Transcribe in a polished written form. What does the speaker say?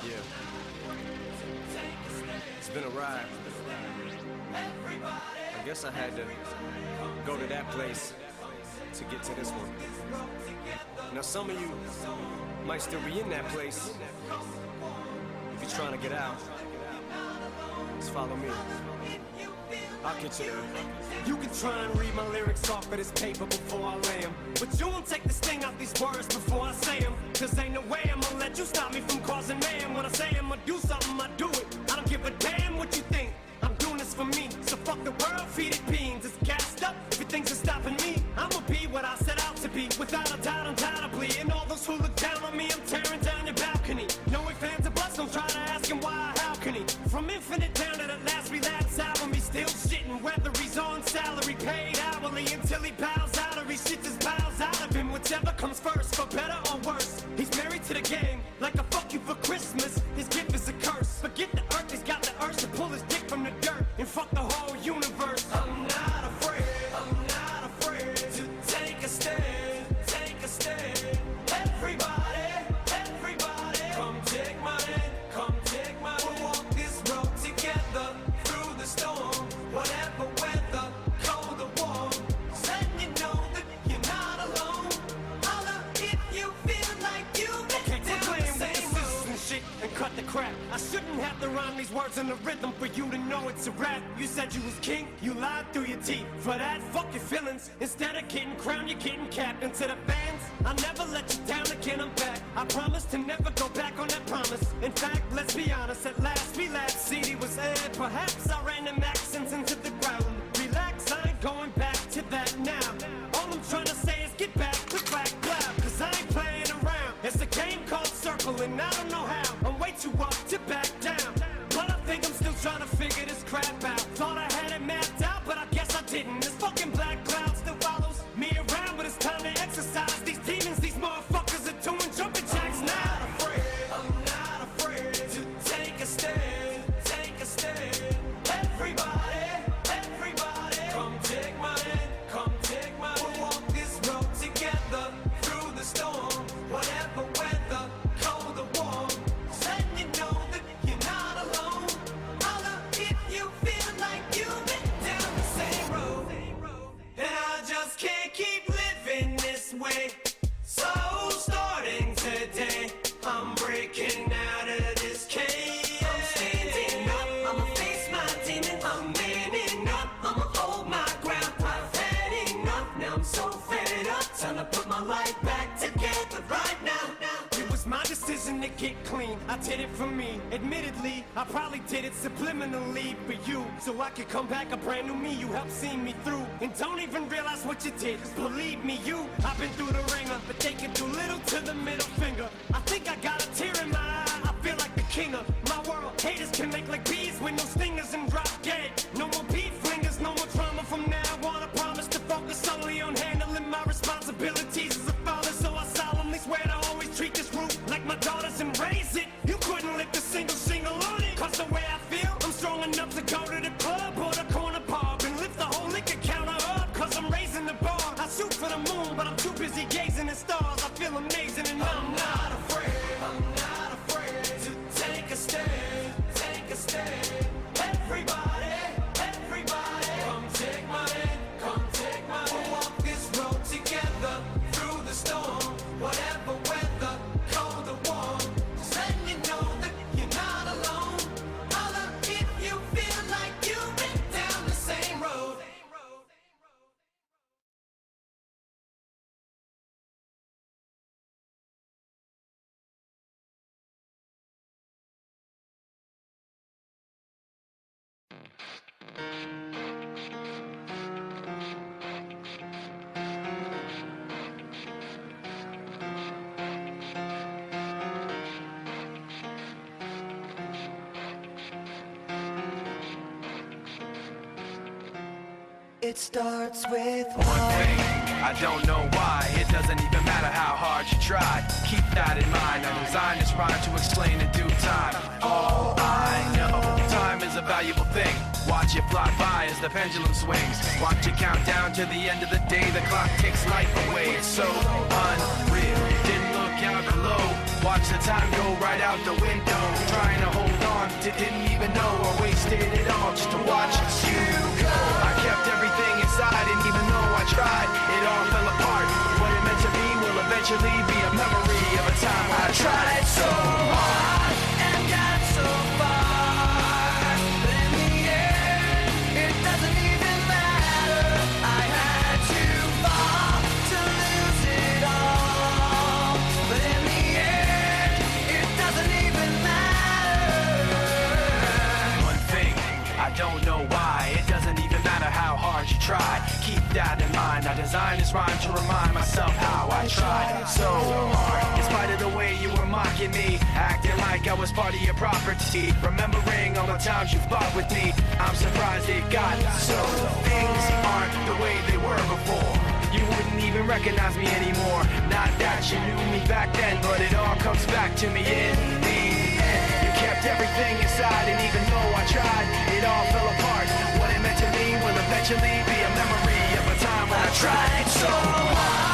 Yeah. It's been a ride. I guess I had to go to that place to get to this one. Now some of you might still be in that place. If you're trying to get out, just follow me. I'll get you there. You can try and read my lyrics off of this paper before I lay them, but you won't take the sting out these words before I say them. Cause ain't no way I'm gonna let you stop me from causing mayhem. When I say I'm gonna do something, I do it. I don't give a damn what you think. I'm doing this for me. So fuck the world, feed it beans. It's gassed up. If you think it's stopping me, I'ma be what I set out to be. Without a doubt, undoubtedly. And all those who look down on me, I'm tearing down your balcony. No ifs, ands, or buts, don't try to ask him why or how can he. From Infinite down to the last relapse album, he's still shitting. Whether he's on salary, paid hourly, until he bows out or he shits his bowels out of him. Whichever comes first, for better or worse. He's married to the game, like a fuck you for Christmas. His gift is a curse. Forget the earth, he's got the urge to pull his dick from the dirt and fuck the whole universe. I'm not afraid to take a stand, take a stand. Everybody, come take my hand, come take my hand. We'll walk this road together through the storm, whatever weather, cold or warm. So you know that you're not alone. Holla if you feel like you've been down the same road. And shit and cut the crap. I shouldn't have to rhyme these words in the rhythm for you to know it's a rap. You said you was king, you lied through your teeth. For that, fuck your feelings. Instead of getting crowned, you're getting capped. And to the fans, I'll never let you down again, I'm back. I promise to never go back on that promise. In fact, let's be honest, at last we laughed. CD was aired, perhaps I ran them accents into the ground. Relax, I ain't going back to that now. All I'm trying to say is get back to black cloud. Cause I ain't playing around. It's a game called Circle and I don't know how. I'm way too up to back down. But I think I'm still trying to figure this crap out. Thought I had it mapped out, but I guess I didn't. This fucking black cloud still follows me around, but it's time to exercise these demons. These motherfuckers are doing jumping jacks now. I'm not afraid to take a stand, take a stand. Everybody, come take my hand, come take my hand. We'll walk this road together through the storm, whatever weather, cold or warm. So you know that you're not alone. Holla if you feel like you've been down the same road. And I just can't keep living this way. So starting today, I'm breaking out of this cage. I'm standing up, I'ma face my demon. I'm manning up, I'ma hold my ground. I've had enough, now I'm so fed up. Time to put my life back together right now. It was my decision to get clean, I did it for me. Admittedly, I probably did it subliminally for you, so I could come back a brand new me. You helped see me through, and don't even realize what you did. Cause believe me, I've been through the ringer, but they can do little to the middle finger. I think I got a tear in my eye, I feel like the king of my world. Haters can make like bees with no stingers and drop dead. No more beat flingers, no more drama from now on. I promise to focus solely on handling my responsibilities as a father. So I solemnly swear to always treat this roof like my daughters and raise it. You couldn't lift a single shingle on it. Cause the way I feel, I'm strong enough to go to the club or the corner pub and lift the whole liquor counter up. Cause I'm raising the bar. I shoot for the moon, but I'm too busy gazing at stars. I feel amazing and I'm not afraid to take a stand, take a stand. Everybody, come take my hand, come take my hand. We'll walk this road together through the storm, whatever weather, cold or warm. Just letting you know that you're not alone. Holla if you feel like you've been down the same road. It starts with One thing, I don't know why. It doesn't even matter how hard you try. Keep that in mind. I designed this rhyme to explain in due time. All I know, time is a valuable thing. Watch it fly by as the pendulum swings. Watch it count down to the end of the day. The clock takes life away. It's so unreal. Didn't look out below. Watch watch the time go right out the window. Trying to hold on to didn't even know I wasted it all just to watch you go. I kept everything inside, and even though I tried, it all fell apart. What it meant to be will eventually be a memory of a time when I tried so hard and got so far. But in the end, it doesn't even matter. I had to fall to lose it all. But in the end, it doesn't even matter. One thing, I don't know why. It doesn't even matter how hard you try. Keep that in mind. I designed this rhyme to remind myself how I tried so hard. In spite of the way you were mocking me, acting like I was part of your property, remembering all the times you fought with me, I'm surprised it got so. Things aren't the way they were before. You wouldn't even recognize me anymore. Not that you knew me back then, but it all comes back to me in the end. You kept everything inside, and even though I tried, it all fell apart. What it meant to me will eventually be a memory of a time when I tried so hard.